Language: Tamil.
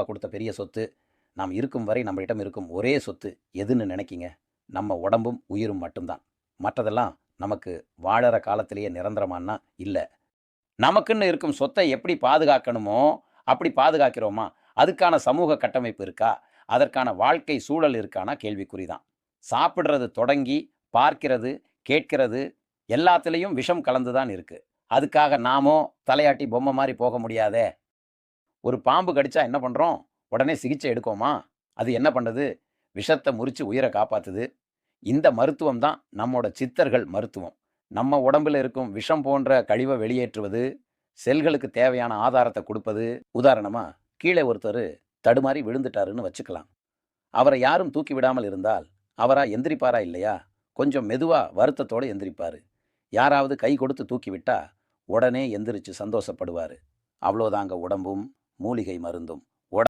கொடுத்த பெரிய சொத்து, நாம் இருக்கும் வரை நம்மிடம் இருக்கும் ஒரே சொத்து எதுன்னு நினைக்கிங்க? நம்ம உடம்பும் உயிரும் மட்டும்தான். மற்றதெல்லாம் நமக்கு வாழற காலத்திலேயே நிரந்தரமானா இல்ல. நமக்குன்னு இருக்கும் சொத்தை எப்படி பாதுகாக்கணுமோ அப்படி பாதுகாக்கிறோமா? அதுக்கான சமூக கட்டமைப்பு இருக்கா? அதற்கான வாழ்க்கை சூழல் இருக்கானா கேள்விக்குறிதான். சாப்பிடுறது தொடங்கி பார்க்கிறது, கேட்கிறது எல்லாத்துலயும் விஷம் கலந்து தான் இருக்கு. அதுக்காக நாமோ தலையாட்டி பொம்மை மாரி போக முடியாதே. ஒரு பாம்பு கடிச்சா என்ன பண்றோம்? உடனே சிகிச்சை எடுக்கோமா? அது என்ன பண்ணுது? விஷத்த முறிச்சு உயிர காப்பாத்துது. இந்த மருத்துவம் தான் நம்மோட சித்தர்கள் மருத்துவம். நம்ம உடம்புல இருக்கும் விஷம் போன்ற கழிவ வெளியேற்றுவது, செல்களுக்கு தேவையான ஆதாரத்த குடுப்பது. உதாரணமா, கீழ ஒருத்தரு தடுமாறி விழுந்துட்டாருன்னு வச்சுக்கலாம். அவர யாரும் தூக்கி விடாமல் இருந்தால், அவரா எந்திரிப்பாரா இல்லையா? கொஞ்சம் மெதுவா வருத்தத்தோட எந்திரிப்பாரு. யாராவது கை கொடுத்து தூக்கி விட்டா, உடனே எந்திரிச்சு சந்தோஷப்படுவாரு. அவ்வளோதாங்க உடம்பும், மூலிகை மருந்தும்.